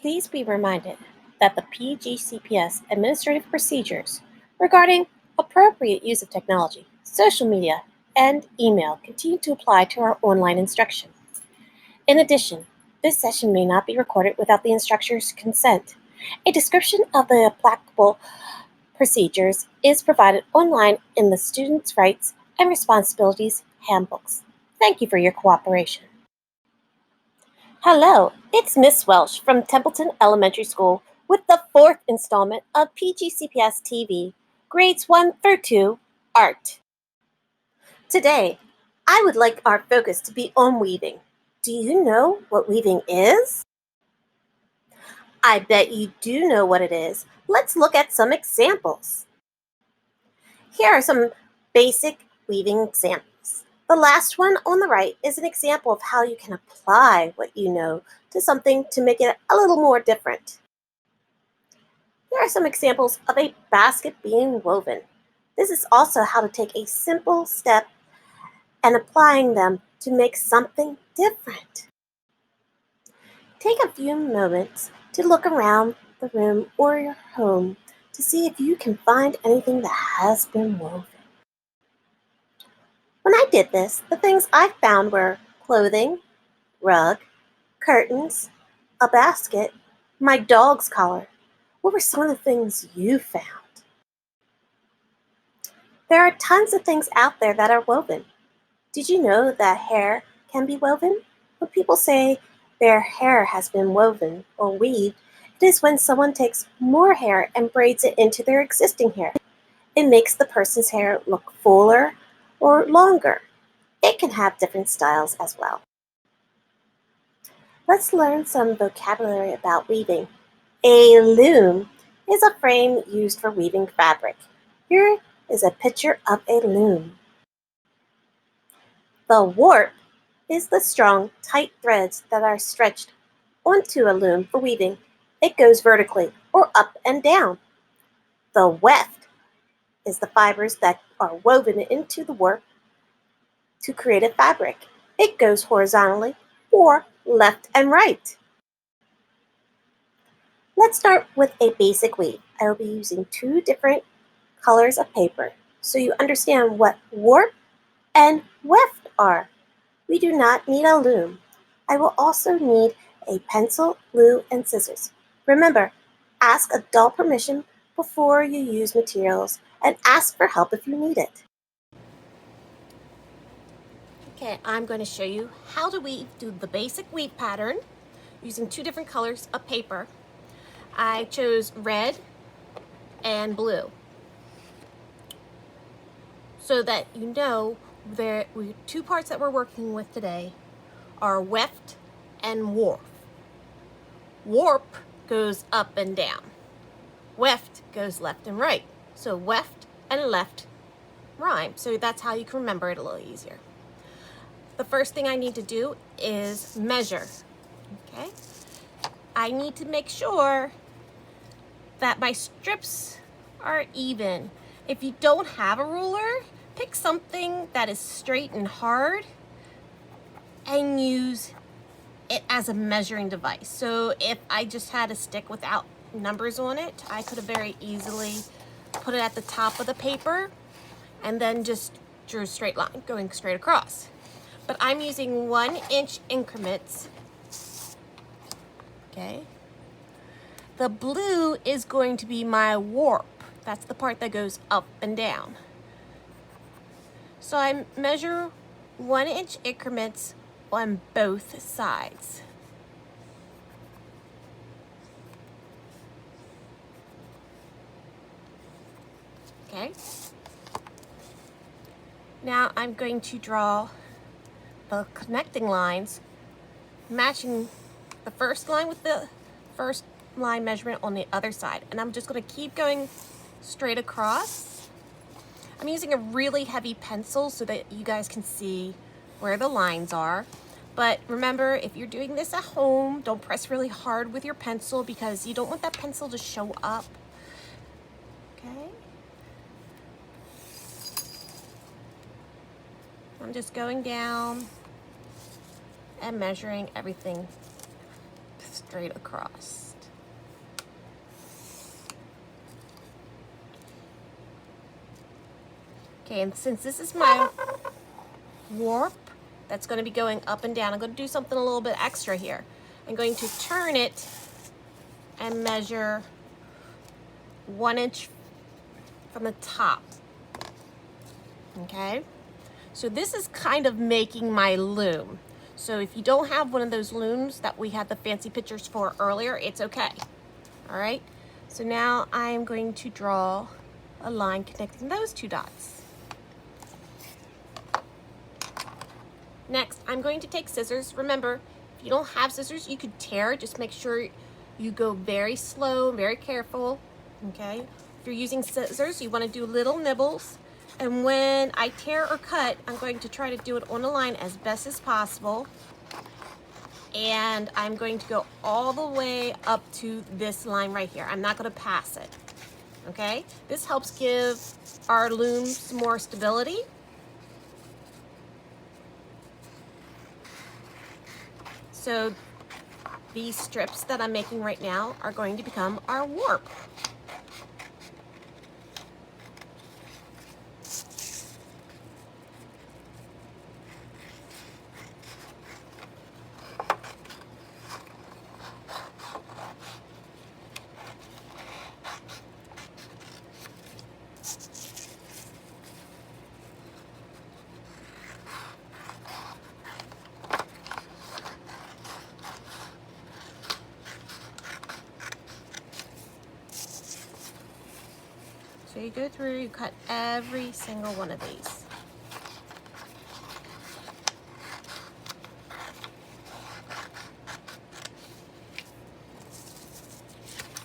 Please be reminded that the PGCPS administrative procedures regarding appropriate use of technology, social media, and email continue to apply to our online instruction. In addition, this session may not be recorded without the instructor's consent. A description of the applicable procedures is provided online in the Students' Rights and Responsibilities Handbooks. Thank you for your cooperation. Hello, it's Miss Welsh from Templeton Elementary School with the fourth installment of PGCPS TV, Grades 1 through 2, Art. Today, I would like our focus to be on weaving. Do you know what weaving is? I bet you do know what it is. Let's look at some examples. Here are some basic weaving examples. The last one on the right is an example of how you can apply what you know to something to make it a little more different. Here are some examples of a basket being woven. This is also how to take a simple step and applying them to make something different. Take a few moments to look around the room or your home to see if you can find anything that has been woven. When I did this, the things I found were clothing, rug, curtains, a basket, my dog's collar. What were some of the things you found? There are tons of things out there that are woven. Did you know that hair can be woven? When people say their hair has been woven or weaved, it is when someone takes more hair and braids it into their existing hair. It makes the person's hair look fuller or longer. It can have different styles as well. Let's learn some vocabulary about weaving. A loom is a frame used for weaving fabric. Here is a picture of a loom. The warp is the strong, tight threads that are stretched onto a loom for weaving. It goes vertically or up and down. The weft is the fibers that are woven into the warp to create a fabric. It goes horizontally or left and right. Let's start with a basic weave. I will be using two different colors of paper so you understand what warp and weft are. We do not need a loom. I will also need a pencil, glue, and scissors. Remember, ask adult permission before you use materials and ask for help if you need it. Okay, I'm going to show you how to do the basic weave pattern using two different colors of paper. I chose red and blue so that you know two parts that we're working with today are weft and warp. Warp goes up and down. Weft goes left and right. So weft and left rhyme. So that's how you can remember it a little easier. The first thing I need to do is measure. Okay? I need to make sure that my strips are even. If you don't have a ruler, pick something that is straight and hard and use it as a measuring device. So if I just had a stick without numbers on it, I could have very easily put it at the top of the paper and then just drew a straight line going straight across. But I'm using 1 inch increments. Okay. The blue is going to be my warp. That's the part that goes up and down. So I measure 1 inch increments on both sides. Okay. Now I'm going to draw the connecting lines, matching the first line with the first line measurement on the other side. And I'm just going to keep going straight across. I'm using a really heavy pencil so that you guys can see where the lines are. But remember, if you're doing this at home, don't press really hard with your pencil because you don't want that pencil to show up. Okay? I'm just going down and measuring everything straight across. Okay, and since this is my warp that's going to be going up and down, I'm going to do something a little bit extra here. I'm going to turn it and measure 1 inch from the top. Okay, so this is kind of making my loom. So if you don't have one of those looms that we had the fancy pictures for earlier, it's okay. All right, so now I'm going to draw a line connecting those two dots. Next, I'm going to take scissors. Remember, if you don't have scissors, you could tear. Just make sure you go very slow, very careful, okay? If you're using scissors, you want to do little nibbles. And when I tear or cut, I'm going to try to do it on a line as best as possible. And I'm going to go all the way up to this line right here. I'm not going to pass it, okay? This helps give our looms more stability. So these strips that I'm making right now are going to become our warp. So you go through, you cut every single one of these.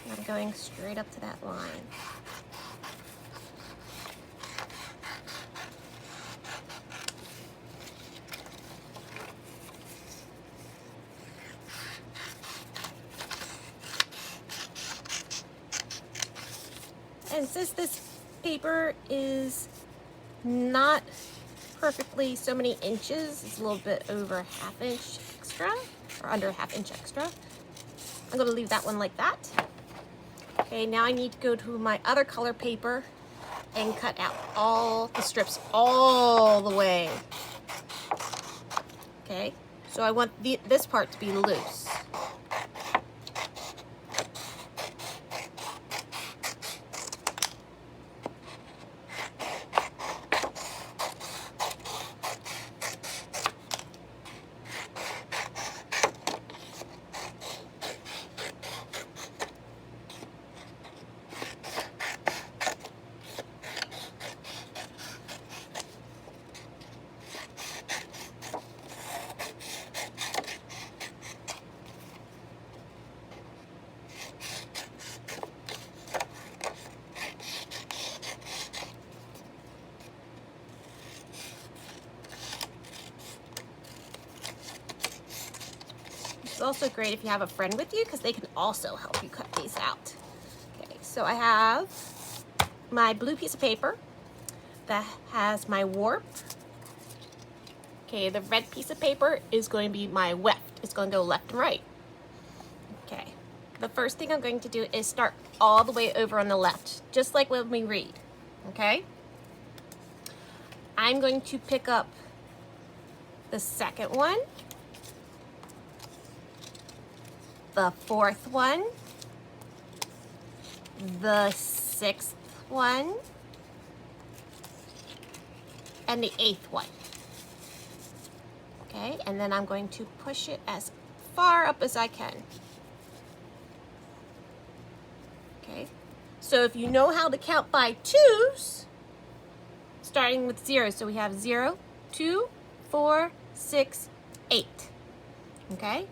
And I'm going straight up to that line. And since this paper is not perfectly so many inches, it's a little bit over ½ inch extra, or under ½ inch extra, I'm going to leave that one like that. Okay, now I need to go to my other color paper and cut out all the strips all the way. Okay, so I want this part to be loose. It's also great if you have a friend with you because they can also help you cut these out. Okay, so I have my blue piece of paper that has my warp. Okay, the red piece of paper is going to be my weft. It's going to go left and right. Okay, the first thing I'm going to do is start all the way over on the left, just like when we read, okay? I'm going to pick up the second one, the fourth one, the sixth one, and the eighth one. Okay, and then I'm going to push it as far up as I can. Okay, so if you know how to count by twos, starting with zeros, so we have 0, 2, 4, 6, 8. Okay,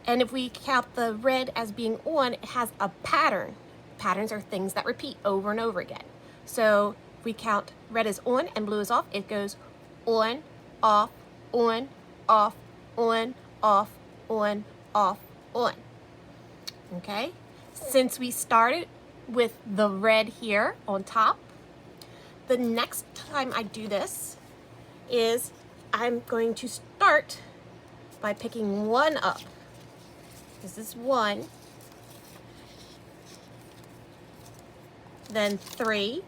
and if we count the red as being on, it has a pattern. Patterns are things that repeat over and over again. So if we count red is on and blue is off, it goes on, off, on, off, on, off, on, off, on. Okay, since we started with the red here on top, the next time I do this is I'm going to start by picking one up. This is 1, then 3,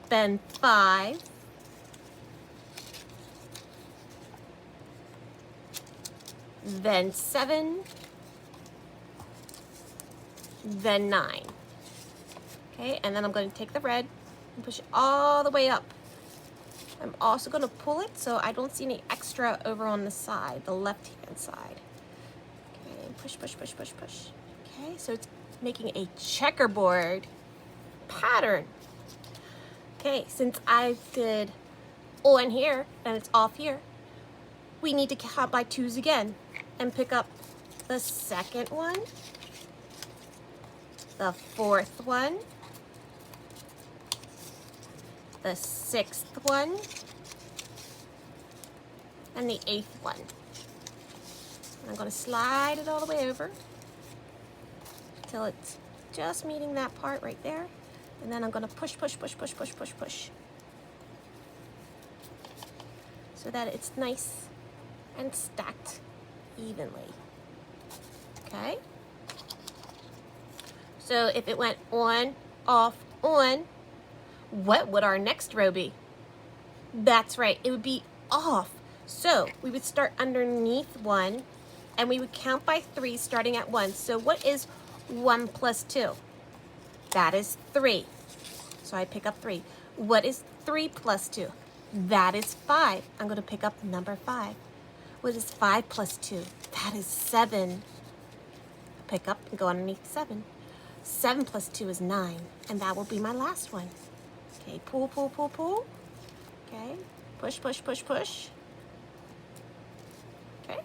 then 5, then 7, then 9. Okay, and then I'm going to take the red and push it all the way up. I'm also going to pull it so I don't see any extra over on the side, the left-hand side. Okay, push, push, push, push, push. Okay, so it's making a checkerboard pattern. Okay, since I did on here and it's off here, we need to count by 2s again and pick up the second one, the 4th one, the 6th one, and the 8th one. And I'm going to slide it all the way over till it's just meeting that part right there. And then I'm going to push, push, push, push, push, push, push, so that it's nice and stacked evenly. Okay? So if it went on, off, on, what would our next row be? That's right, it would be off. So we would start underneath 1 and we would count by 3 starting at 1. So what is 1 plus 2? That is 3. So I pick up 3. What is 3 plus 2? That is 5. I'm going to pick up number 5. What is 5 plus 2? That is 7. Pick up and go underneath 7. 7 plus 2 is 9. And that will be my last one. Okay, pull, pull, pull, pull. Okay, push, push, push, push. Okay.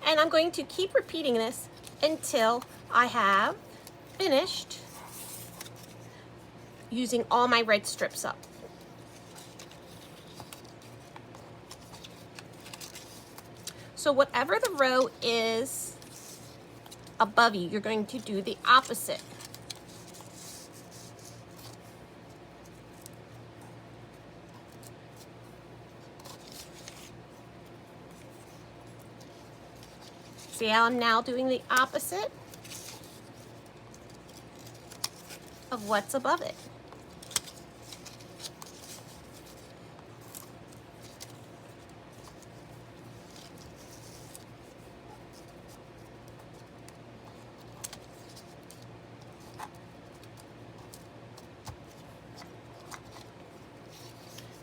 And I'm going to keep repeating this until I have finished using all my red strips up. So whatever the row is above you, you're going to do the opposite. See how I'm now doing the opposite of what's above it.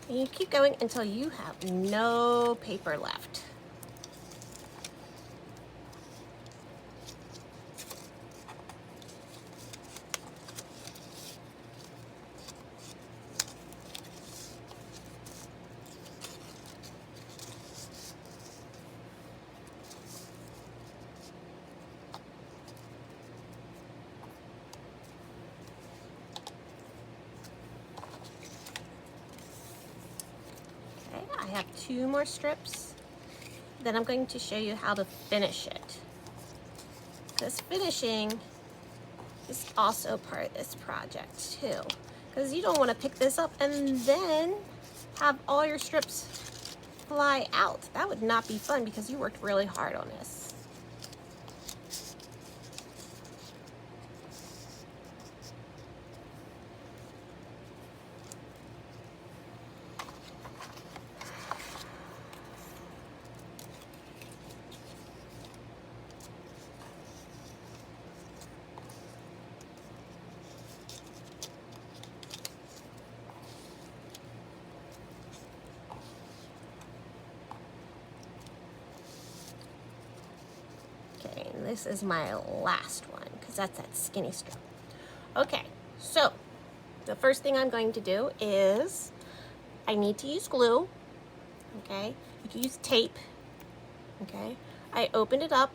And you keep going until you have no paper left. I have 2 more strips. Then I'm going to show you how to finish it. Because finishing is also part of this project too. Because you don't want to pick this up and then have all your strips fly out. That would not be fun because you worked really hard on this. Okay, and this is my last one because that's that skinny strip. Okay, so the first thing I'm going to do is I need to use glue. Okay, you can use tape. Okay, I opened it up.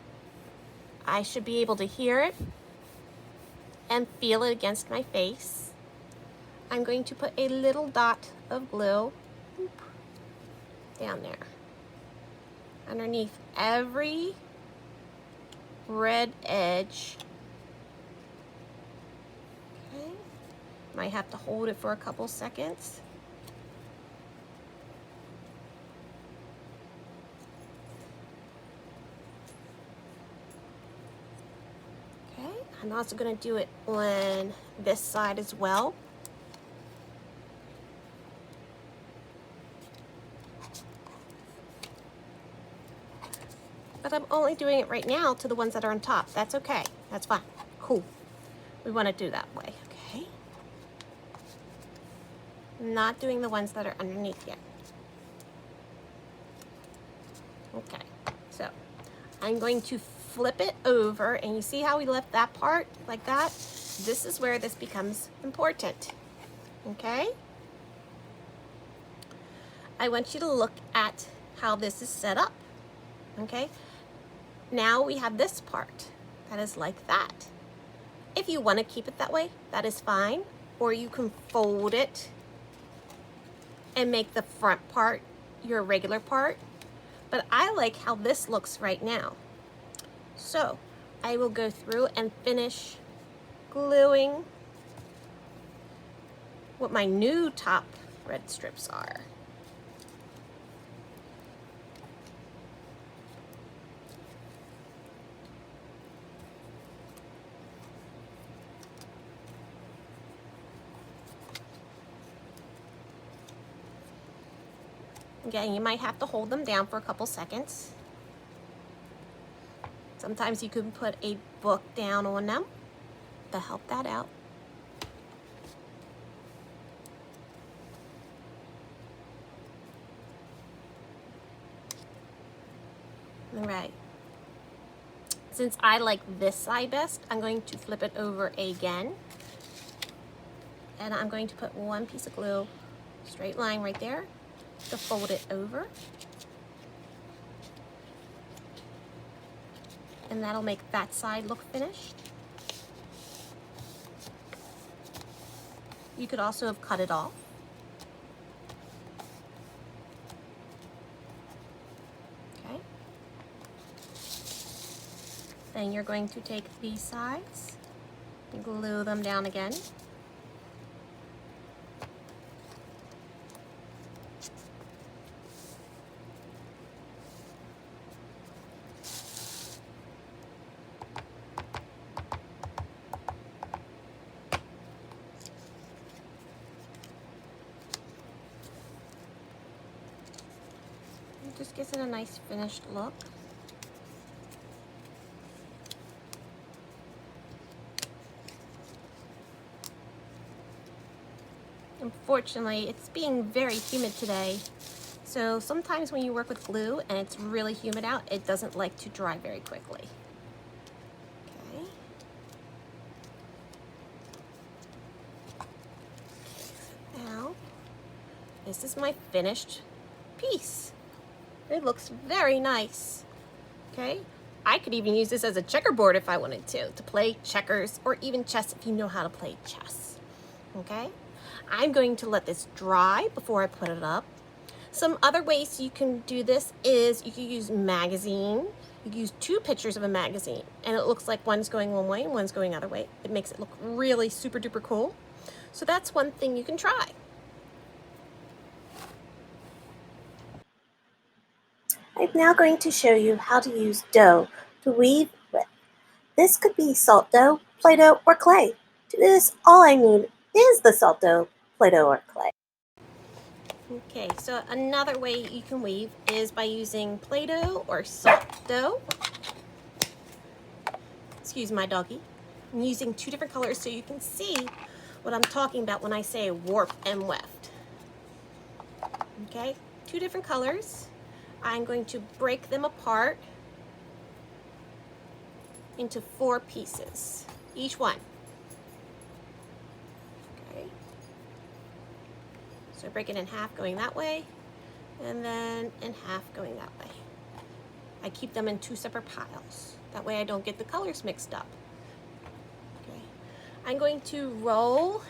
I should be able to hear it and feel it against my face. I'm going to put a little dot of glue down there underneath every red edge. Okay, might have to hold it for a couple seconds. Okay, I'm also going to do it on this side as well. But I'm only doing it right now to the ones that are on top. That's okay. That's fine. Cool. We want to do that way, okay? Not doing the ones that are underneath yet. Okay, so I'm going to flip it over, and you see how we left that part like that? This is where this becomes important, okay? I want you to look at how this is set up, okay? Now we have this part that is like that. If you want to keep it that way, that is fine, or you can fold it and make the front part your regular part. But I like how this looks right now. So I will go through and finish gluing what my new top red strips are. Again, you might have to hold them down for a couple seconds. Sometimes you can put a book down on them to help that out. All right. Since I like this side best, I'm going to flip it over again. And I'm going to put one piece of glue, straight line right there, to fold it over. And that'll make that side look finished. You could also have cut it off. Okay. Then you're going to take these sides and glue them down again. Just gives it a nice finished look. Unfortunately, it's being very humid today, so sometimes when you work with glue and it's really humid out, it doesn't like to dry very quickly. Okay. Now, this is my finished piece. It looks very nice, okay? I could even use this as a checkerboard if I wanted to play checkers or even chess if you know how to play chess, okay? I'm going to let this dry before I put it up. Some other ways you can do this is you can use magazine. You can use 2 pictures of a magazine, and it looks like one's going one way and one's going the other way. It makes it look really super duper cool. So that's one thing you can try. I'm now going to show you how to use dough to weave with. This could be salt dough, Play-Doh, or clay. To do this, all I need is the salt dough, Play-Doh, or clay. Okay, so another way you can weave is by using Play-Doh or salt dough. Excuse my doggy. I'm using 2 different colors so you can see what I'm talking about when I say warp and weft. Okay, 2 different colors. I'm going to break them apart into 4 pieces, each one. Okay. So break it in half going that way, and then in half going that way. I keep them in 2 separate piles. That way I don't get the colors mixed up. Okay. I'm going to roll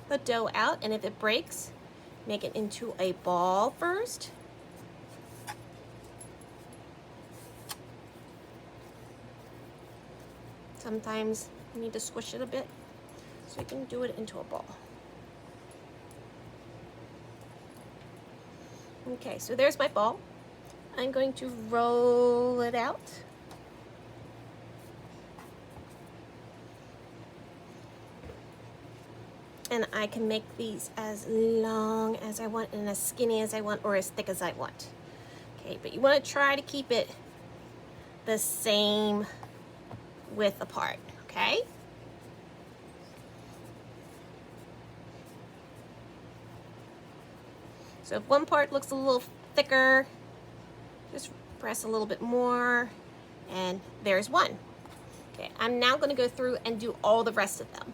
the dough out, and if it breaks, make it into a ball first. Sometimes you need to squish it a bit so you can do it into a ball. Okay, so there's my ball. I'm going to roll it out. And I can make these as long as I want and as skinny as I want or as thick as I want. Okay, but you want to try to keep it the same width apart, okay? So if one part looks a little thicker, just press a little bit more, and there's one. Okay, I'm now going to go through and do all the rest of them.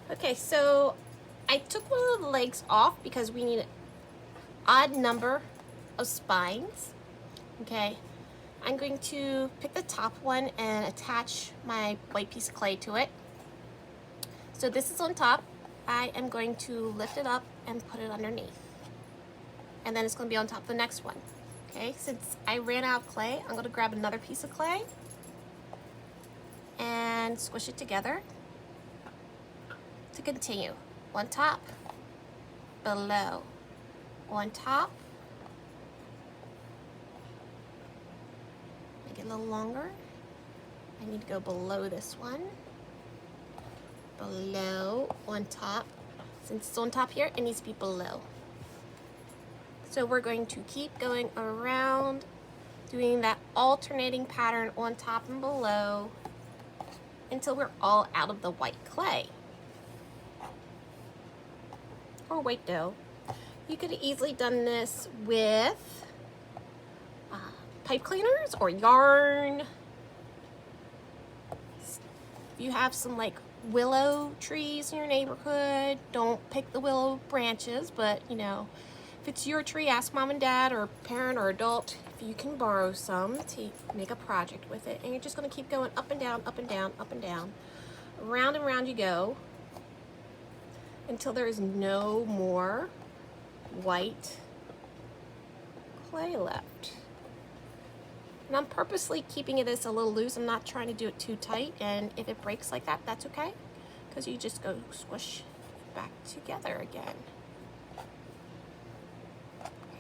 Okay, so I took one of the legs off because we need an odd number of spines. Okay, I'm going to pick the top one and attach my white piece of clay to it. So this is on top. I am going to lift it up and put it underneath. And then it's going to be on top of the next one. Okay, since I ran out of clay, I'm going to grab another piece of clay and squish it together to continue. On top, below, on top. Make it a little longer. I need to go below this one. Below, on top. Since it's on top here, it needs to be below. So we're going to keep going around, doing that alternating pattern on top and below until we're all out of the white clay or white dough. You could have easily done this with pipe cleaners or yarn. If you have some like willow trees in your neighborhood, don't pick the willow branches, but you know, if it's your tree, ask mom and dad or parent or adult if you can borrow some to make a project with it. And you're just going to keep going up and down, up and down, up and down. Round and round you go until there is no more white clay left. And I'm purposely keeping this a little loose. I'm not trying to do it too tight. And if it breaks like that, that's okay, because you just go squish it back together again.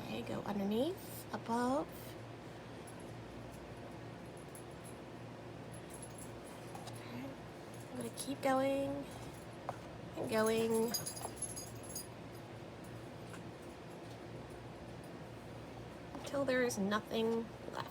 Okay, go underneath, above. Okay. I'm going to keep going and going. Until there is nothing left.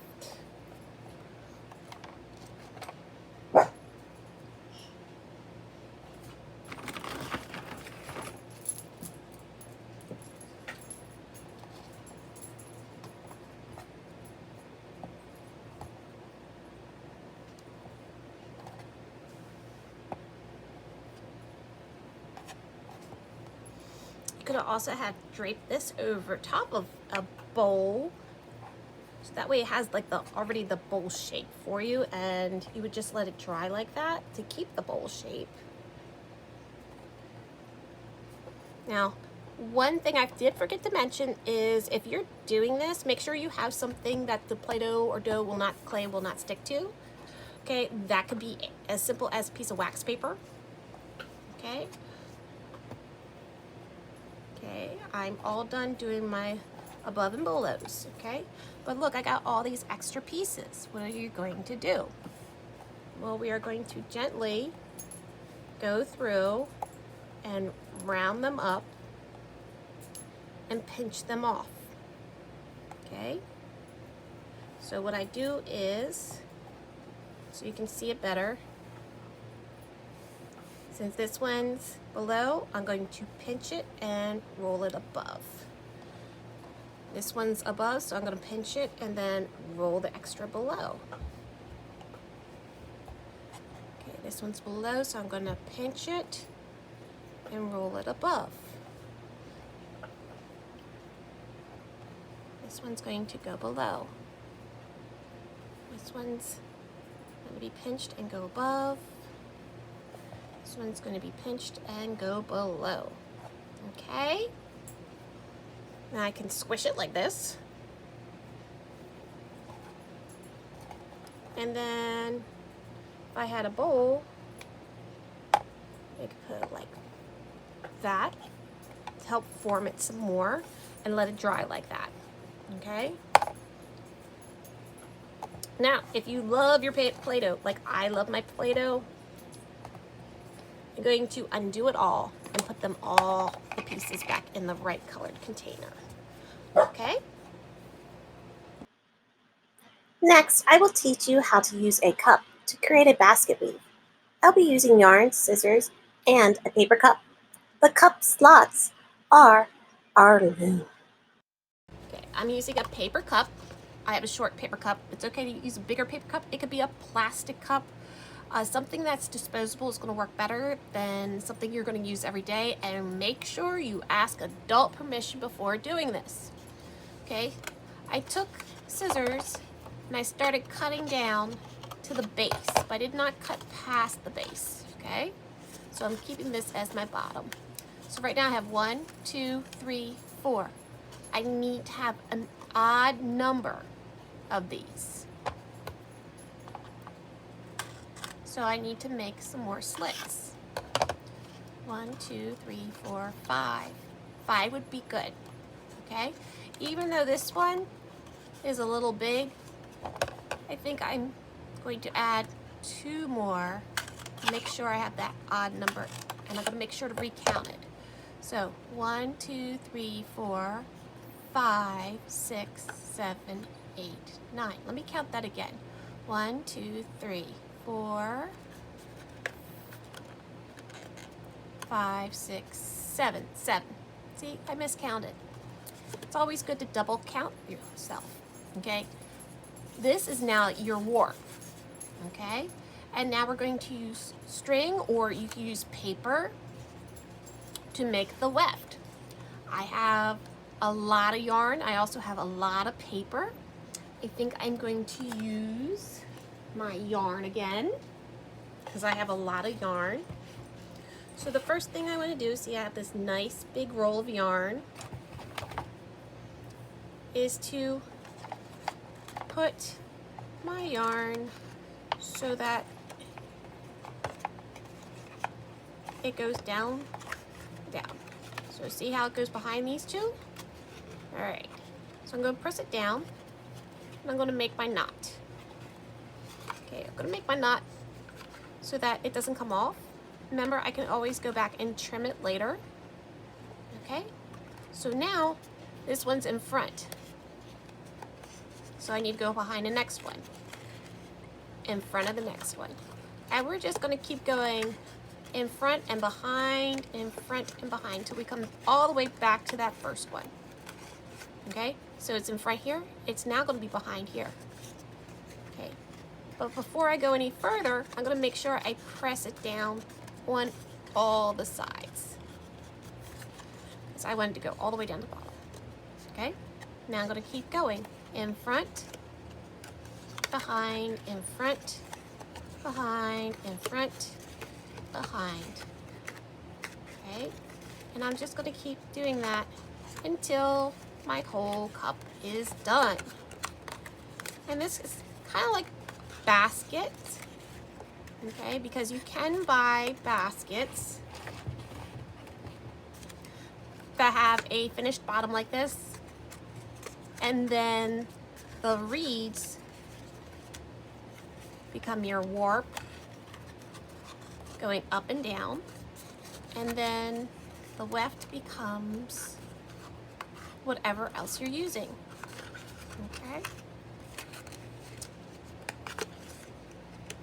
You could also have draped this over top of a bowl, so that way it has like already the bowl shape for you, and you would just let it dry like that to keep the bowl shape. Now, one thing I did forget to mention is if you're doing this, make sure you have something that the Play-Doh or clay will not stick to. Okay, that could be as simple as a piece of wax paper. Okay. Okay, I'm all done doing my above and belows, okay? But look, I got all these extra pieces. What are you going to do? Well, we are going to gently go through and round them up and pinch them off, okay? So what I do is, so you can see it better, since this one's below, I'm going to pinch it and roll it above. This one's above, so I'm going to pinch it and then roll the extra below. Okay, this one's below, so I'm going to pinch it and roll it above. This one's going to go below. This one's going to be pinched and go above. This one's going to be pinched and go below. Okay? Now I can squish it like this. And then if I had a bowl, I could put it like that to help form it some more and let it dry like that. Okay? Now, if you love your Play-Doh, like I love my Play-Doh, I'm going to undo it all and put them all the pieces back in the right colored container. Okay? Next, I will teach you how to use a cup to create a basket weave. I'll be using yarn, scissors, and a paper cup. The cup slots are our loom. Okay, I'm using a paper cup. I have a short paper cup. It's okay to use a bigger paper cup. It could be a plastic cup. Something that's disposable is going to work better than something you're going to use every day. And make sure you ask adult permission before doing this. Okay, I took scissors and I started cutting down to the base, but I did not cut past the base. Okay, so I'm keeping this as my bottom. So right now I have 1, 2, 3, 4. I need to have an odd number of these. So I need to make some more slits. 1, 2, 3, 4, 5. 5 would be good, okay? Even though this one is a little big, I think I'm going to add 2 more to make sure I have that odd number, and I'm gonna make sure to recount it. So 1, 2, 3, 4, 5, 6, 7, 8, 9. Let me count that again. 1, 2, 3, 4, 5, 6, 7. 7. See, I miscounted. It's always good to double count yourself, okay? This is now your warp, okay? And now we're going to use string, or you can use paper to make the weft. I have a lot of yarn. I also have a lot of paper. I think I'm going to use my yarn again because I have a lot of yarn. So the first thing I want to do, see I have this nice big roll of yarn, is to put my yarn so that it goes down. So see how it goes behind these two? All right, so I'm going to press it down and I'm going to make my knot. Okay, I'm going to make my knot so that it doesn't come off. Remember, I can always go back and trim it later. Okay, so now this one's in front. So I need to go behind the next one, in front of the next one. And we're just going to keep going in front and behind, in front and behind, till we come all the way back to that first one. Okay, so it's in front here. It's now going to be behind here. Okay, but before I go any further, I'm going to make sure I press it down on all the sides, because I wanted to go all the way down to the bottom. Okay, now I'm going to keep going in front, behind, in front, behind, in front, behind. Okay, and I'm just going to keep doing that until my whole cup is done. And this is kind of like baskets, okay, because you can buy baskets that have a finished bottom like this, and then the reeds become your warp going up and down, and then the weft becomes whatever else you're using. Okay,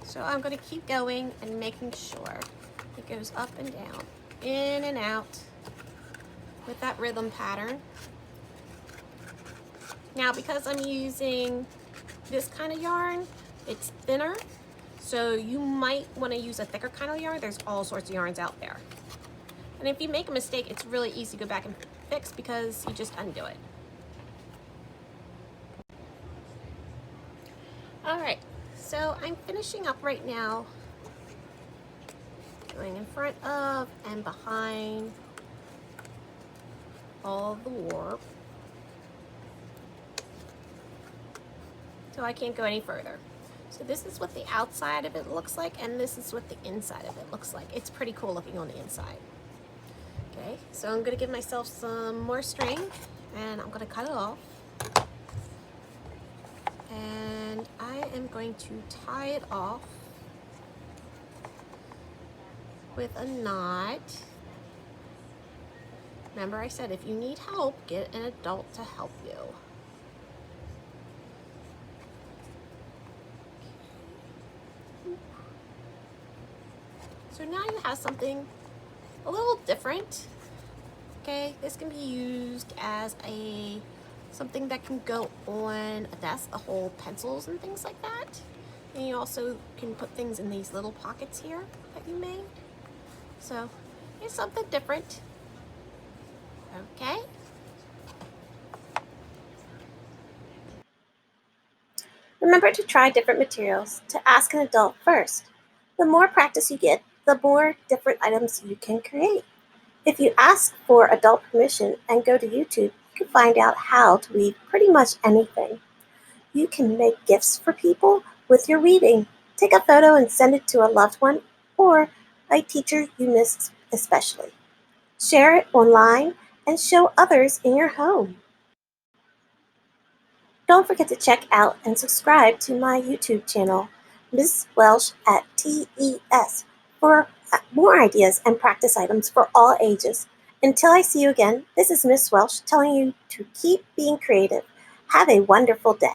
so I'm going to keep going and making sure it goes up and down, in and out with that rhythm pattern. Now, because I'm using this kind of yarn, it's thinner, so you might want to use a thicker kind of yarn. There's all sorts of yarns out there. And if you make a mistake, it's really easy to go back and fix, because you just undo it. All right, so I'm finishing up right now, going in front of and behind all the warp. So I can't go any further. So this is what the outside of it looks like, and this is what the inside of it looks like. It's pretty cool looking on the inside. Okay, so I'm gonna give myself some more string, and I'm gonna cut it off. And I am going to tie it off with a knot. Remember, I said if you need help, get an adult to help you. has something a little different. Okay, this can be used as something that can go on a desk, hold pencils and things like that. And you also can put things in these little pockets here that you made. So it's something different. Okay. Remember to try different materials, to ask an adult first. The more practice you get, the more different items you can create. If you ask for adult permission and go to YouTube, you can find out how to weave pretty much anything. You can make gifts for people with your weaving. Take a photo and send it to a loved one or a teacher you miss especially. Share it online and show others in your home. Don't forget to check out and subscribe to my YouTube channel, Ms. Welsh at TES, for more ideas and practice items for all ages. Until I see you again, this is Miss Welsh telling you to keep being creative. Have a wonderful day.